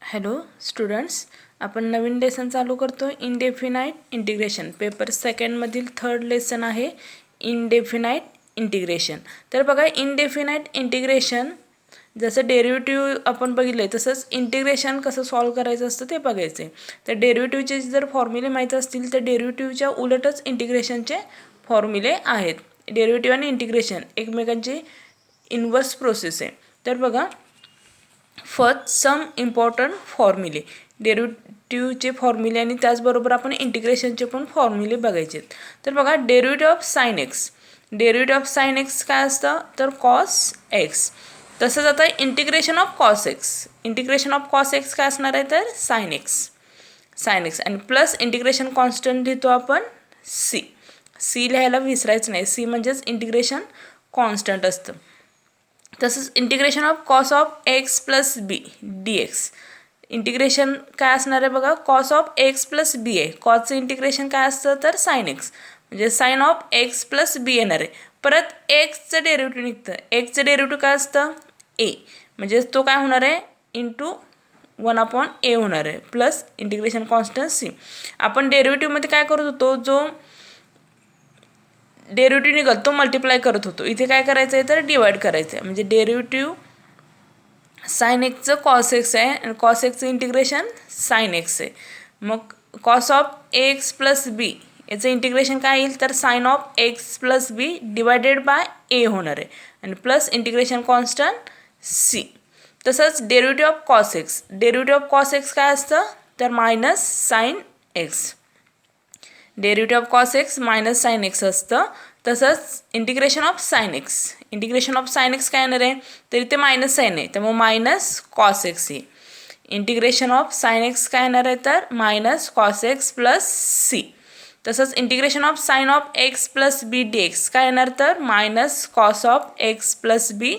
Hello students, आपण नवीन lesson चालू करतो इनडेफिनाइट इंटिग्रेशन. पेपर सेकंडमधील थर्ड लेसन आहे इनडेफिनाइट इंटिग्रेशन. तर बघा, इनडेफिनाइट इंटिग्रेशन जसं डेरिव्हेटिव्ह आपण बघितले तसंच इंटिग्रेशन कसं सॉल्व करायचं असतं ते बघायचं आहे. तर डेरिव्हेटिव्हचे जर फॉर्म्युले माहीत असतील तर डेरिव्हेटिव्हच्या उलटच इंटिग्रेशनचे फॉर्म्युले आहेत. डेरिव्हेटिव्ह आणि इंटिग्रेशन एकमेकांची इन्व्हर्स प्रोसेस आहे. तर बघा, फर्स्ट सम इम्पॉर्टंट फॉर्म्युले, डेरिव्हेटिव्हचे फॉर्म्युले आणि त्याचबरोबर आपण इंटिग्रेशनचे पण फॉर्म्युले बघायचे. तर बघा, derivative of sine x, derivative of sine x काय असतं तर कॉस एक्स. तसंच आता integration of cos x, integration of cos x काय असणार आहे तर साइन एक्स, साइन एक्स आणि प्लस इंटिग्रेशन कॉन्स्टंट लिहितो आपण सी. सी लिहायला विसरायचं नाही, सी म्हणजेच इंटिग्रेशन कॉन्स्टंट असतं. तसंच integration of cos of x plus b d x, integration काय असणार आहे बघा, cos of x plus b आहे. कॉसचं इंटिग्रेशन काय असतं तर साइन एक्स, म्हणजे sine of x plus b येणार आहे. परत एक्सचं डेरिव्हेटिव्ह निघतं, एक्सचं डेरिव्हेटिव्ह काय असतं ए, म्हणजे तो काय होणार आहे इंटू 1/a होणार आहे, प्लस इंटिग्रेशन कॉन्स्टंट सी. आपण डेरिव्हेटिव्हमध्ये काय करत होतो, जो डेरिव्हेटिव्ह निघाल तो मल्टिप्लाय करत होतो. इथे काय करायचं आहे तर डिवाइड करायचं आहे, म्हणजे डेरिव्हेटिव्ह साइन एक्सचं कॉस एक्स आहे आणि कॉस एक्सचं इंटिग्रेशन साइन एक्स आहे. मग cos of x plus b याचं इंटिग्रेशन काय येईल तर sine of x plus b divided by a होणार आहे आणि प्लस इंटिग्रेशन कॉन्स्टंट सी. तसंच derivative of cos x, derivative of cos x काय असतं तर minus sine x, derivative of cos x minus sine x असतं. तसंच integration of sine x, integration of sine x काय येणार आहे तर इथे मायनस साइन आहे त्यामुळे मायनस कॉस एक्स आहे. इंटिग्रेशन ऑफ साइन एक्स काय येणार आहे तर minus cos x plus c. तसंच integration of sine of x plus b d x काय येणार तर minus cos of x plus b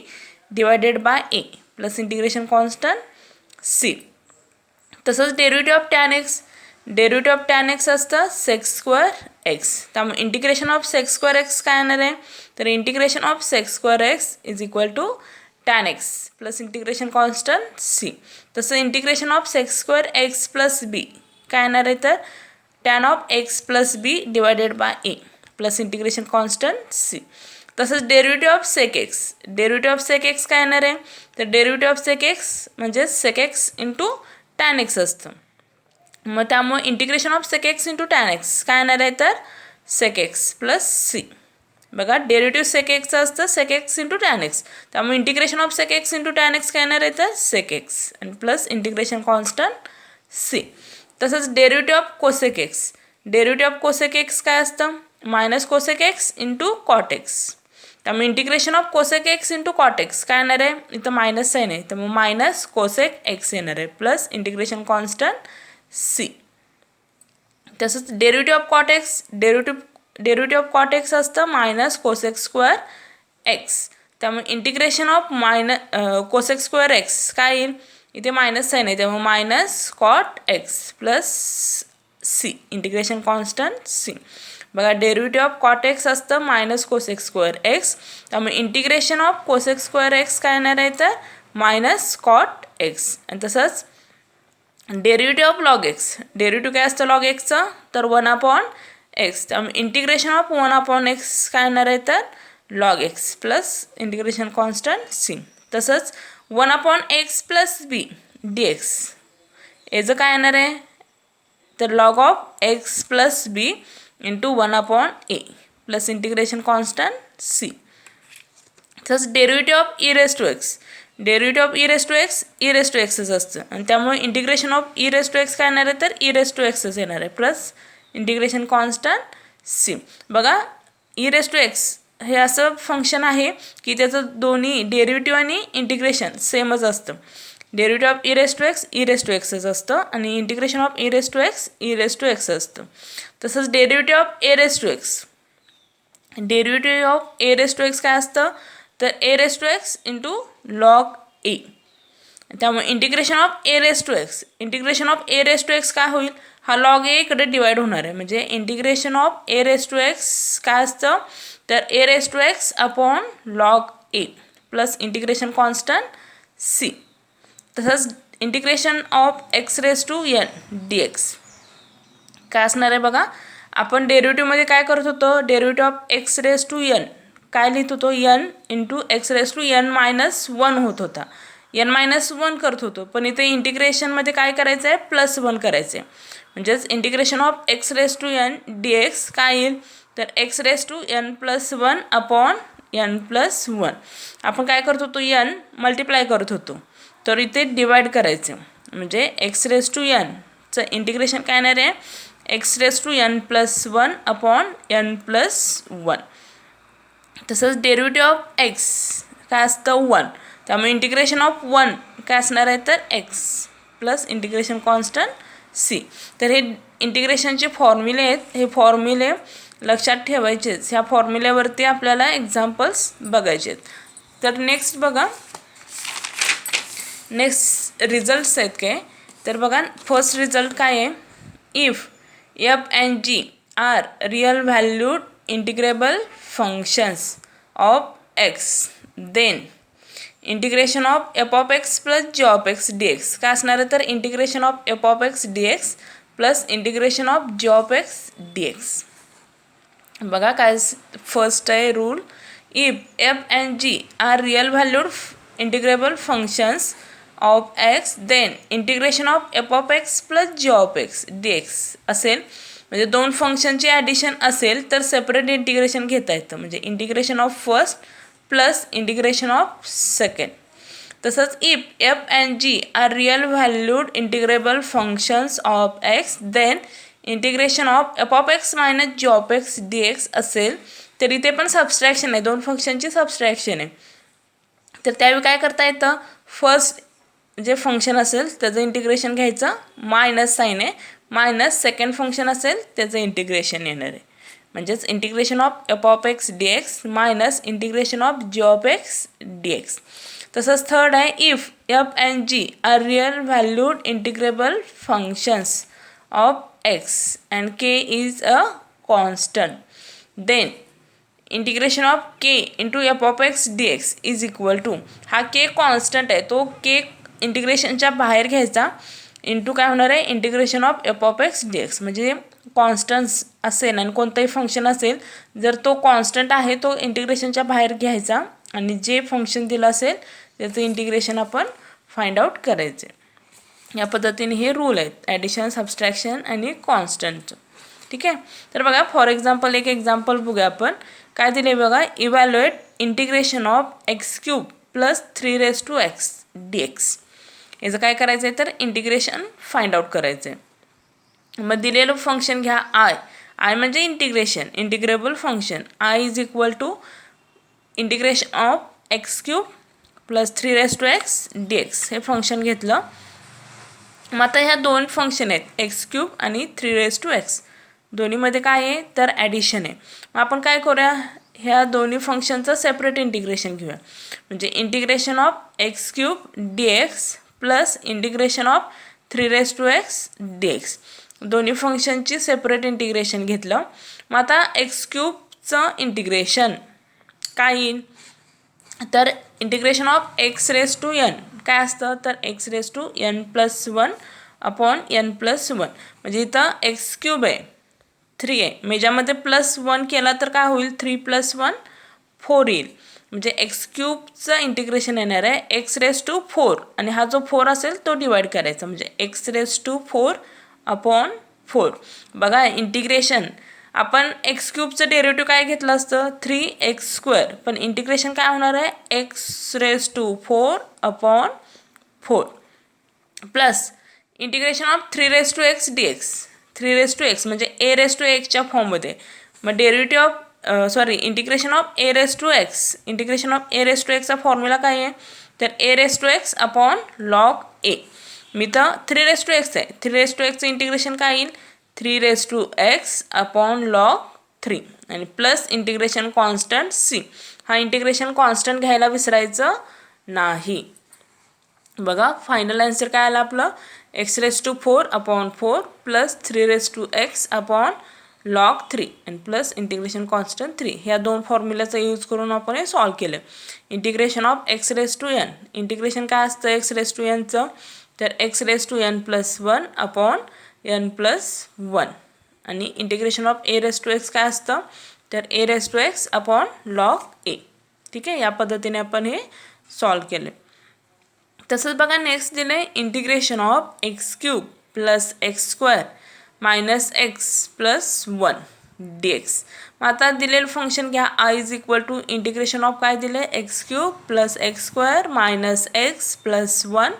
divided by a plus integration constant C. तसंच derivative of tan x, derivative of tan x असतं sec square x, त्यामुळे integration of sec square x काय येणार आहे तर integration of sec square x is equal to tan x plus integration constant c. तसं integration of sec square x plus b काय येणार आहे तर tan of x plus b divided by a plus integration constant C. तसंच derivative of sec x, derivative of sec x काय येणार आहे तर डेरिव्हेटिव्ह ऑफ सेक एक्स म्हणजे sec x into tan x असतं. मग त्यामुळे integration of sec x into tan x काय येणार आहे तर सेक एक्स प्लस सी. बघा, डेरिव्हेटिव्ह सेक एक्सचं असतं sec x into tan x, त्यामुळे integration of sec x into tan x काय येणार आहे तर सेक एक्स आणि प्लस इंटिग्रेशन कॉन्स्टंट सी. तसंच derivative of cosec x, derivative of cosec x काय असतं minus cosec x into cot x, त्यामुळे integration of cosec x into cot x काय येणार आहे इथं मायनस साइन आहे त्यामुळे मायनस कोसेक एक्स येणार आहे प्लस इंटिग्रेशन कॉन्स्टंट सी. तसंच derivative of cot x, derivative of cot x असतं मायनस कोसेक स्क्वेअर एक्स, त्यामुळे integration of cosec square x काय येईल इथे मायनस साइन आहे त्यामुळे minus cot x plus C integration constant C. बघा, derivative of cot x असतं minus cosec square x, त्यामुळे integration of cosec square x काय येणार आहे तर मायनस कॉट एक्स. आणि तसंच derivative of log x, derivative काय असतं लॉग एक्सचं तर 1/x, त्यामुळे इंटिग्रेशन ऑफ 1/x काय येणार आहे तर log x plus integration constant C. तसंच 1/x plus b d x याचं काय येणार आहे तर log of x plus b into 1/a plus integration constant C. तसंच derivative of e raise to x, derivative of e raise to एक्सच असतं आणि त्यामुळे integration of e raise to x काय येणार आहे तर ई रेस टू एक्सच येणार आहे प्लस इंटिग्रेशन कॉन्स्टंट सी. बघा, ई रेस टू एक्स हे असं फंक्शन आहे की त्याचं दोन्ही डेरिव्हेटिव्ह आणि इंटिग्रेशन सेमच असतं. Derivative of e raise to एक्सच असतं आणि integration of e raise to x असतं. तसंच derivative of A raise to x, derivative of A raise to x काय असतं तर ए raise to x into log a, त्यामुळे integration of A raise to x, integration of A raise to x काय होईल हा log ए इकडे divide होणार आहे, म्हणजे integration of A raise to x काय असतं तर ए raise to X upon log A plus integration constant C. तसंच integration of x raise to N D x काय असणार आहे बघा. आपण डेरिव्हेटिव्हमध्ये काय करत होतो, derivative of x raise to N काय लिहित होतो, N into X raise to N minus one होत होता. एन मायनस वन करत होतो, पण इथे इंटिग्रेशनमध्ये काय करायचं आहे, प्लस वन करायचं आहे. म्हणजेच integration of x raise to N D x काय येईल, तर x raise to N plus one upon N plus one. आपण काय करत होतो, एन मल्टिप्लाय करत होतो, तर इथे डिवाइड करायचं. म्हणजे एक्स रेस टू एनचं इंटिग्रेशन काय येणार आहे, x raise to N plus one upon N plus one. तसंच डेरिव्हेटिव्ह ऑफ एक्स काय असतं, वन. त्यामुळे इंटिग्रेशन ऑफ वन काय असणार आहे, तर x plus integration constant C. तर हे इंटिग्रेशनचे फॉर्म्युले आहेत, हे फॉर्म्युले लक्षात ठेवायचेच. ह्या फॉर्म्युल्यावरती आपल्याला एक्झाम्पल्स बघायचे आहेत. तर नेक्स्ट बघा, नेक्स्ट रिझल्ट्स आहेत काय, तर बघा फर्स्ट रिझल्ट काय आहे, if F and G are real valued integrable functions of x then integration of F of x plus g of x D x काय असणार आहे, तर integration of F of x D x plus integration of g of x D x. बघा काय first आहे rule, if F and G are real valued integrable functions of x then integration of F of x plus g of x D X असेल. म्हणजे दोन फंक्शनची addition असेल तर separate integration घेता येतं. म्हणजे integration of first plus integration of second. तसंच if F and G are real valued integrable functions of x then integration of F of X minus G of x D X असेल, तर इथे पण subtraction आहे, दोन फंक्शनची subtraction आहे. तर त्यावेळी काय करता येतं, फर्स्ट जे फंक्शन असेल त्याचं इंटिग्रेशन घ्यायचं, मायनस साईन आहे, मायनस सेकंड फंक्शन असेल त्याचं इंटिग्रेशन येणार आहे. म्हणजेच integration of F of x D x minus integration of g of x D x. तसंच थर्ड आहे, if F and G are real valued integrable functions of x and k is a constant then integration of k into f of x D x is equal to, हा k constant आहे, तो के इंटिग्रेशनच्या बाहेर घ्यायचा, into काय होणार आहे, integration of F of x D x. म्हणजे constants असेल आणि कोणतंही फंक्शन असेल, जर तो कॉन्स्टंट आहे तो इंटिग्रेशनच्या बाहेर घ्यायचा आणि जे फंक्शन दिलं असेल त्याचं इंटिग्रेशन आपण फाइंड आउट करायचे. या पद्धतीने हे रूल आहेत, ॲडिशन, सबस्ट्रॅक्शन आणि कॉन्स्टंटचं. ठीक आहे. तर बघा फॉर एक्झाम्पल एक एक्झाम्पल बघूया आपण. काय दिले बघा, evaluate integration of x cube plus 3x d x. याचं काय करायचं आहे, तर इंटिग्रेशन फाइंड आउट करायचं आहे. मग दिलेलं फंक्शन घ्या आय म्हणजे integration, integrable function I is equal to integration of x cube plus 3x d x हे फंक्शन घेतलं. मग आता ह्या दोन फंक्शन आहेत एक्स क्यूब आणि 3x, दोन्हीमध्ये काय आहे, तर ॲडिशन आहे. मग आपण काय करूया, ह्या दोन्ही फंक्शनचं सेपरेट इंटिग्रेशन घेऊया. म्हणजे integration of x cube D x plus integration of 3x d x, दोन्ही फंक्शनची सेपरेट इंटिग्रेशन घेतलं. मग आता एक्स क्यूबचं इंटिग्रेशन काय येईल, तर integration of x raise to N काय असतं, तर x raise to N plus one upon N plus one. म्हणजे इथं एक्स क्यूब आहे 3 आहे, मेजामध्ये प्लस वन केला तर काय होईल, 3 + 1 4 येईल. म्हणजे एक्स क्यूबचं इंटिग्रेशन येणार आहे एक्स रेस टू 4 आणि हा जो 4 असेल तो डिवाइड करायचा. म्हणजे एक्स रेस टू 4 अपॉन 4. बघा इंटिग्रेशन आपण एक्स क्यूबचं डेरिव्हेटिव्ह काय घेतलं असतं, 3x², पण इंटिग्रेशन काय होणार आहे, x raise to 4 upon 4 plus integration of 3x d x, 3x म्हणजे a⁴ फॉर्ममध्ये. मग derivative of integration of a⁴, integration of a⁴ formula काय आहे, तर a⁴ अपॉन लॉग a. मी तर 3x आहे, 3xचं इंटिग्रेशन काय येईल, 3x अपॉन लॉग 3 आणि प्लस इंटिग्रेशन कॉन्स्टंट c. हा इंटिग्रेशन कॉन्स्टंट घ्यायला विसरायचं नाही. बघा फायनल आन्सर काय आला आपलं, x⁴ upon 4 plus 3x upon log 3 आणि प्लस इंटिग्रेशन कॉन्स्टंट 3. ह्या दोन फॉर्म्युलाचा यूज करून आपण हे सॉल्व केलं. इंटिग्रेशन ऑफ x⁴n, इंटिग्रेशन काय असतं x⁴nचं, तर x raise to N plus one upon N plus one आणि integration of A raise to x काय असतं तर ए raise to X upon log A. ठीक आहे, या पद्धतीने आपण हे सॉल्व केले. तसंच बघा नेक्स्ट दिलं आहे integration of x cube plus x square minus x plus one D x. मग आता दिलेलं फंक्शन घ्या I is equal to integration of काय दिलं आहे x cube plus x square minus x plus one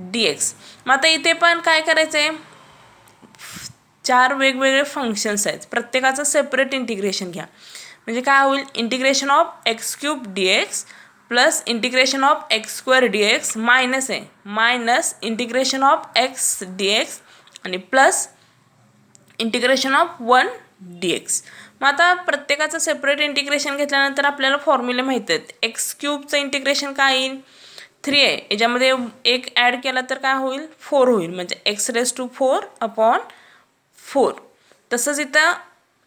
D x. मग आता इथे पण काय करायचं आहे 4 वेगवेगळे फंक्शन्स आहेत, प्रत्येकाचं सेपरेट इंटिग्रेशन घ्या. म्हणजे काय होईल integration of x cube D x plus integration of x square D x minus आहे minus integration of x D X आणि plus integration of one D x. मग आता प्रत्येकाचं सेपरेट इंटिग्रेशन घेतल्यानंतर आपल्याला फॉर्म्युले माहीत आहेत. एक्स क्यूबचं इंटिग्रेशन काय येईल 3 आहे, याच्यामध्ये एक ॲड केला तर काय होईल 4 होईल म्हणजे एक्स रेस टू 4 अपॉन 4. तसंच इथं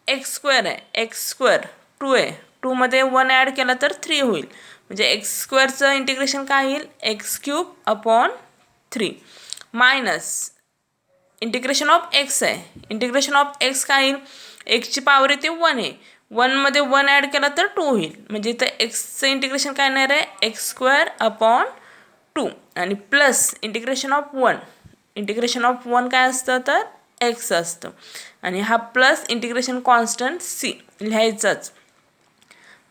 एक्स स्क्वेअर आहे एक्स स्क्वेअर 2 आहे 2मध्ये 1 ॲड केला तर 3 होईल म्हणजे एक्स स्क्वेअरचं इंटिग्रेशन काय येईल x cube upon 3 minus integration of x आहे इंटिग्रेशन ऑफ एक्स काय येईल एक्सची पॉवर येते 1 आहे 1मध्ये 1 ॲड केला तर 2 होईल म्हणजे इथं एक्सचं इंटिग्रेशन काय येणार आहे एक्स स्क्वेअर अपॉन 2 आणि plus integration of 1 integration of 1 काय असतं तर एक्स असतं आणि हा प्लस इंटिग्रेशन कॉन्स्टंट सी लिहायचंच.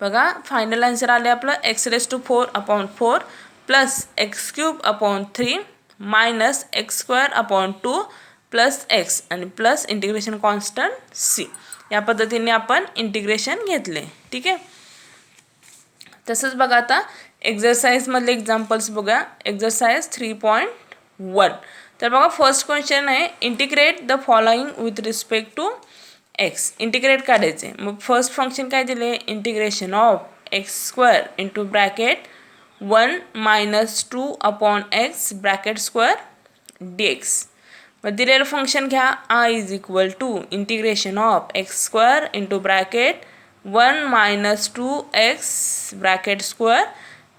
बघा फायनल आन्सर आले आपलं x raise to 4 upon 4 plus x cube upon 3 minus x square upon 2 plus x आणि प्लस इंटिग्रेशन कॉन्स्टंट सी. या पद्धतीने आपण इंटिग्रेशन घेतले. ठीक आहे, तसंच बघा आता एक्झरसाइजमधले एक्झाम्पल्स बघा. एक्झरसाइज 3.1. तर बघा फर्स्ट क्वेश्चन आहे integrate the following with respect to x. Integrate काढायचे मग फर्स्ट फंक्शन काय दिले integration of x square into bracket 1 minus 2 upon x bracket square D x. मग दिलेलं फंक्शन घ्या I is equal to integration of x square into bracket 1 minus 2 x bracket square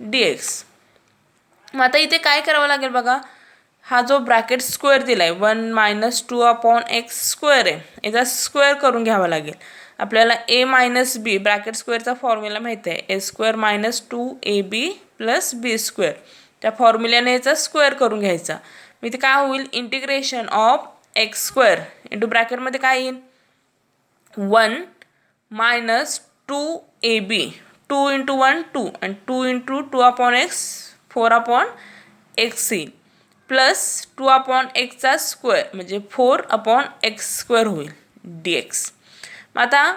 D x. मग आता इथे काय करावं लागेल बघा हा जो ब्रॅकेट स्क्वेअर दिला आहे 1 मायनस 2 अपॉन एक्स स्क्वेअर आहे याचा स्क्वेअर करून घ्यावा लागेल. आपल्याला ए मायनस बी ब्रॅकेट स्क्वेअरचा फॉर्म्युला माहिती आहे ए स्क्वेअर मायनस 2ab प्लस बी स्क्वेअर. त्या फॉर्म्युल्याने याचा स्क्वेअर करून घ्यायचा. मग इथे काय होईल integration of x square into ब्रॅकेटमध्ये काय येईल 1 मायनस 2ab 2 इंटू 1 2 आणि 2 into 2 upon x 4 upon x येईल प्लस 2 अपॉन एक्सचा स्क्वेअर म्हणजे 4 अपॉन एक्स स्क्वेअर होईल डी एक्स. मग आता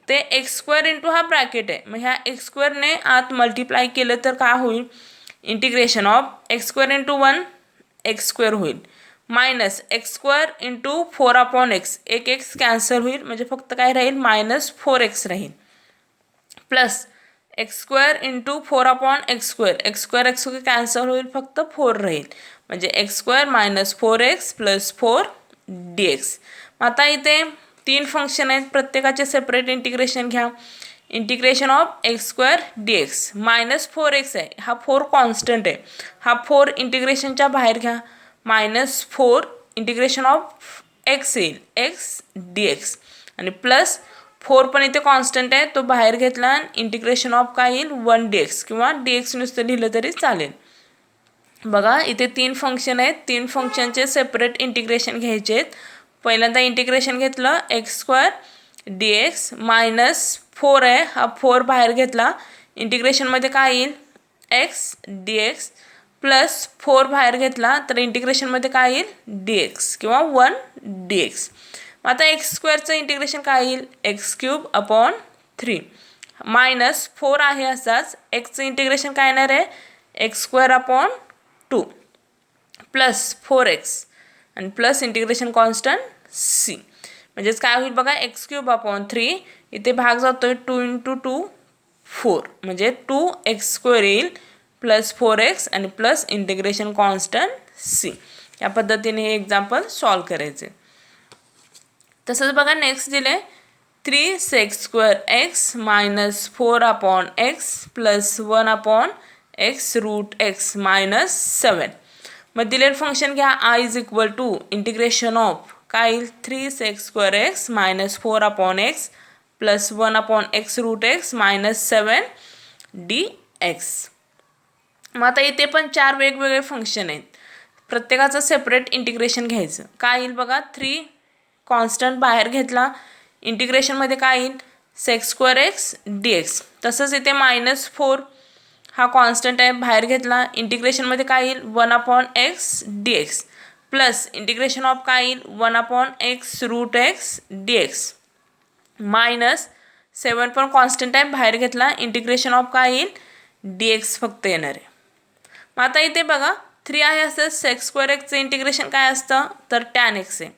ते एक्स स्क्वेअर इंटू हा ब्रॅकेट आहे मग ह्या एक्स स्क्वेअरने आत मल्टिप्लाय केलं तर काय होईल integration of x square into 1 X square होईल minus x square into 4 upon X एक एक्स कॅन्सल होईल म्हणजे फक्त काय राहील मायनस 4x राहील plus x square into 4 upon X square X cancel होईल फक्त 4 राहील म्हणजे X square minus 4x plus 4 D X. आता इथे 3 फंक्शन आहेत प्रत्येकाचे सेपरेट इंटिग्रेशन घ्या. Integration of x square D x minus 4x आहे हा 4 कॉन्स्टंट आहे हा 4 इंटिग्रेशनच्या बाहेर घ्या मायनस 4 इंटिग्रेशन ऑफ एक्स येईल एक्स डी एक्स आणि प्लस 4 पण इथे कॉन्स्टंट आहे तो बाहेर घेतला आणि इंटिग्रेशन ऑफ काय येईल 1 डी एक्स किंवा डी एक्स नुसतं लिहिलं तरी चालेल. बघा इथे 3 फंक्शन आहेत 3 फंक्शनचे सेपरेट इंटिग्रेशन घ्यायचे आहेत. पहिल्यांदा इंटिग्रेशन घेतलं x square D x minus 4 आहे हा 4 बाहेर घेतला इंटिग्रेशनमध्ये काय येईल एक्स डी एक्स प्लस 4 बाहेर घेतला तर इंटिग्रेशनमध्ये काय येईल डी एक्स किंवा 1 डी एक्स. आता एक्स स्क्वेअरचं इंटिग्रेशन काय येईल एक्स क्यूब अपॉन 3 मायनस 4 आहे असाच एक्सचं इंटिग्रेशन काय येणार आहे x square upon 2 plus 4x आणि प्लस इंटिग्रेशन कॉन्स्टंट सी म्हणजेच काय होईल बघा एक्स क्यूब अपॉन 3 इथे भाग जातोय 2 इंटू 2 4 म्हणजे 2x स्क्वेअर येईल प्लस 4x आणि प्लस इंटिग्रेशन कॉन्स्टंट सी. या पद्धतीने हे एक्झाम्पल सॉल्व करायचे. तसंच बघा नेक्स्ट दिले 3 square x minus 4 upon x plus 1 upon x root x minus 7. मग दिलेलं फंक्शन घ्या I is equal to integration of काय येईल 3x² minus 4/x plus 1/x root x minus 7dx. मग आता इथे पण 4 वेगवेगळे फंक्शन आहेत, प्रत्येकाचं सेपरेट इंटिग्रेशन घ्यायचं. काय येईल बघा 3 कॉन्स्टंट बाहेर घेतला, इंटिग्रेशनमध्ये काय येईल sec² dx. तसंच इथे -4 हा कॉन्स्टंट आहे बाहेर घेतला, इंटिग्रेशनमध्ये काय येईल 1/x dx plus integration of काय येईल 1/x root x dx minus 7 पण कॉन्स्टंट आहे बाहेर घेतला, इंटिग्रेशन ऑफ काय येईल dx फक्त येणार आहे. मग आता इथे बघा 3 आहे असं sec²चं इंटिग्रेशन काय असतं तर tan x आहे,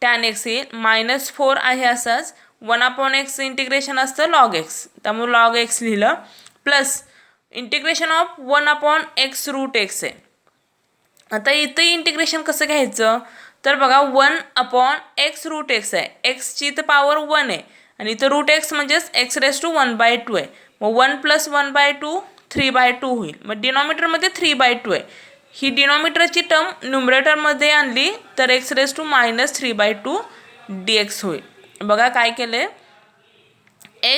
tan x येईल. -4 आहे असंच 1/x इंटिग्रेशन असतं log x, त्यामुळे log x लिहिलं plus integration of 1/x root x आहे. आता इथं इंटिग्रेशन कसं घ्यायचं तर बघा 1/x रूट एक्स आहे, एक्सची इथं पॉवर 1 आहे आणि इथं रूट एक्स म्हणजेच x⁻² आहे. मग 1 + 1/2 3/2 होईल. मग डिनॉमिनेटरमध्ये 3/2 आहे, ही डिनॉमिनेटरची टर्म न्यूमरेटरमध्ये आणली तर x⁻³ dx होईल. बघा काय केलं आहे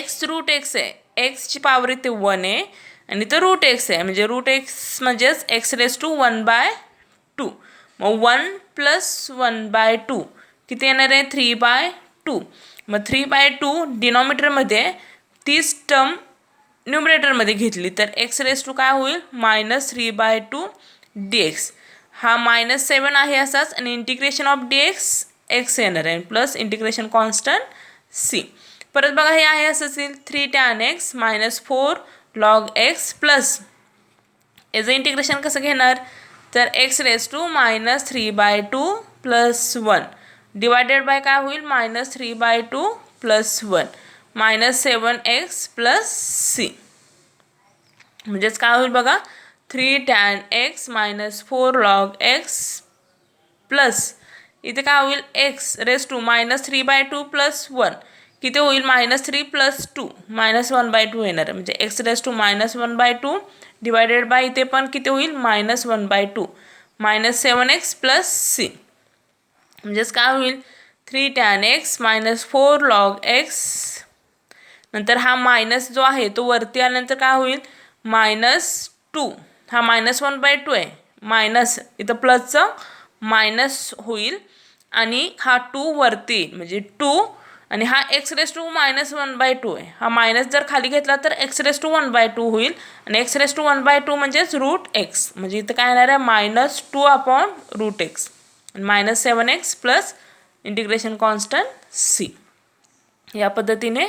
x रूट एक्स आहे, एक्सची पॉवर इथे 1 आहे आणि इथं रूट एक्स आहे म्हणजे रूट एक्स म्हणजेच x⁻². मग 1 + 1/2 किती येणार आहे 3/2. मग 3/2 डिनॉमिनेटरमध्ये तीच टर्म न्यूमरेटरमध्ये घेतली तर x⁻² काय होईल -3/2 dx. हा -7 आहे असाच आणि इंटिग्रेशन ऑफ dx x येणार आहे प्लस इंटिग्रेशन कॉन्स्टंट c. परत बघा हे आहे असंच येईल 3 tan x -4 log x plus याचं इंटिग्रेशन कसं घेणार तर x⁻³ प्लस 1 डिवायडेड बाय काय होईल -3/2 प्लस 1 -7x प्लस c. म्हणजेच काय होईल बघा 3 tan x -4 log x plus इथे काय होईल x⁻³ प्लस 1 किती होईल -3 प्लस 2 -1/2 येणार म्हणजे x⁻⁻1/2 डिवायडेड बाय इथे पण किती होईल -1/2 -7x प्लस c. म्हणजेच काय होईल 3 tan x -4 log x नंतर हा मायनस जो आहे तो वरती आल्यानंतर काय होईल -2 हा -1/2 आहे मायनस इथं प्लसचं मायनस होईल आणि हा 2 वरती म्हणजे 2 आणि हा x⁻⁻1/2 आहे, हा मायनस जर खाली घेतला तर x⁻1/2 होईल आणि x⁻1/2 म्हणजेच रूट एक्स म्हणजे इथं काय येणार आहे -2/√x आणि -7x plus integration constant c. या पद्धतीने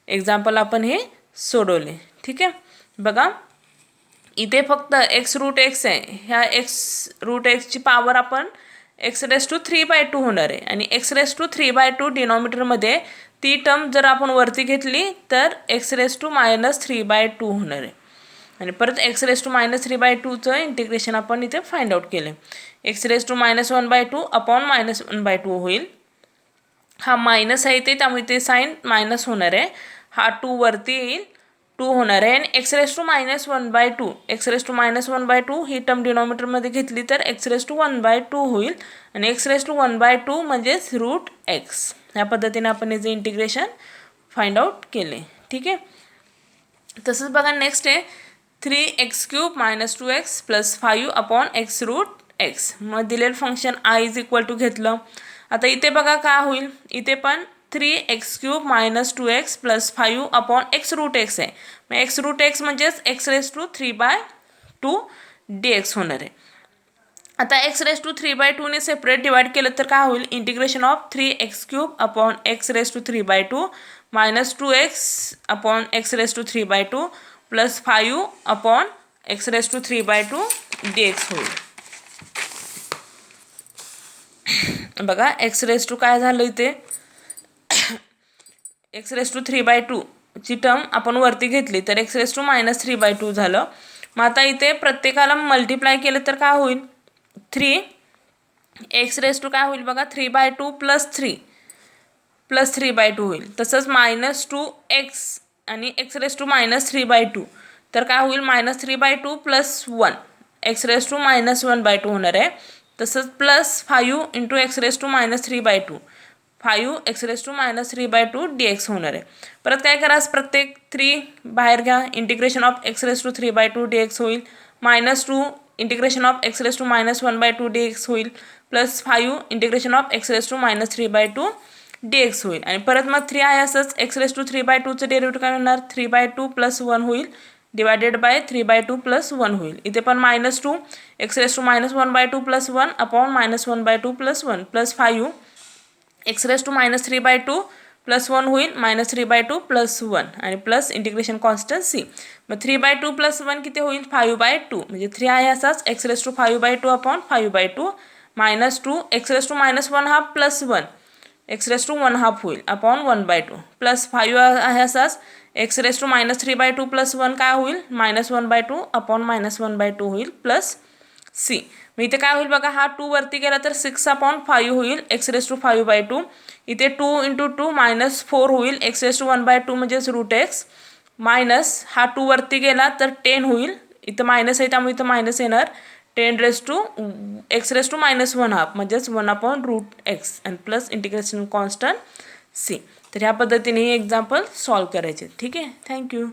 एक्झाम्पल आपण हे सोडवले. ठीक आहे बघा इथे फक्त x√x आहे, ह्या x√xची पॉवर आपण x⁻³ होणार आहे आणि x⁻³ डिनॉमिनेटरमध्ये ती टर्म जर आपण वरती घेतली तर x⁻³ होणार आहे आणि परत x⁻³ इंटिग्रेशन आपण इथे फाइंड आउट केलं. x⁻⁻1/2 अपॉन -1/2 होईल. हा मायनस आहे इथे त्यामुळे ते साईन मायनस होणार आहे, हा 2 वरती येईल 2 होणार आहे आणि x⁻⁻1/2 ही टर्म डिनॉमिनेटरमध्ये घेतली तर x⁻1/2 होईल आणि x⁻1/2 म्हणजेच रूट एक्स. ह्या पद्धतीने आपण याचे इंटिग्रेशन फाइंड आउट केले. ठीक आहे तसंच बघा नेक्स्ट आहे 3x³ - 2x + 5/x√x. मग दिलेलं function i is equal to घेतलं. आता इथे बघा काय होईल इथे पण 3x³ - 2x + 5/x√x आहे. मग x√x म्हणजेच x⁻³ dx होणार आहे. आता x⁻³ ने सेपरेट डिवाइड केलं तर काय होईल integration of 3x³ x⁻³ - 2x/x⁻³ plus 5/x⁻³ dx होईल. बघा x⁻³ काय झालं इथे x⁻³ ची टर्म आपण वरती घेतली तर x⁻³ झालं. मग आता इथे प्रत्येकाला मल्टिप्लाय केलं तर काय होईल 3x⁻² काय होईल बघा 3/2 + 3/2 होईल. तसंच -2x आणि x⁻³ - 3/2 तर काय होईल -3/2 + 1 एक्स रेस टू -1/2 होणार आहे. तसंच +5 × x raise to -3/2 5 x raise to -3/2 dx होणार आहे. परत काय करा, प्रत्येक 3 बाहेर घ्या, integration of x raise to 3/2 dx होईल. -2 integration of x raise to -1/2 dx होईल. +5 integration of x raise to -3/2 dx होईल. आणि परत मग 3 आहे असंच एक्स रेस टू 3/2चं डेरिव्हेटिव्ह काय होणार, 3/2 + 1 होईल डिवायडेड बाय 3/2 + 1 होईल. इथे पण -2 x raise to -1/2 + 1 upon -1/2 + 1 +5 x raise to -3/2 + 1 होईल -3/2 + 1 आणि प्लस इंटिग्रेशन कॉन्स्टंट सी. मग 3/2 + 1 किती होईल, 5/2 म्हणजे 3 आहे असाच x raise to 5/2 upon 5/2 -2 x raise to -1/2 + 1 x raise to 1/2 होईल अपॉन 1/2 +5 आहे असाच एक्स रेस टू -3/2 + 1 काय होईल, -1/2 अपॉन -1/2 होईल प्लस सी. मग इथे काय होईल बघा, हा 2 वरती गेला तर 6/5 होईल एक्स रेस टू 5/2. इथे 2 × 2 -4 होईल एक्स रेस टू 1/2 म्हणजेच √x मायनस हा 2 वरती गेला तर 10 होईल. इथं मायनस आहे त्यामुळे इथं मायनस येणार. 10 raise to x raise to -1/2 म्हणजेच 1/√x आणि प्लस इंटिग्रेशन कॉन्स्टंट सी. तर ह्या पद्धतीने हे एक्झाम्पल सॉल्व करायचे. ठीक आहे, थँक्यू.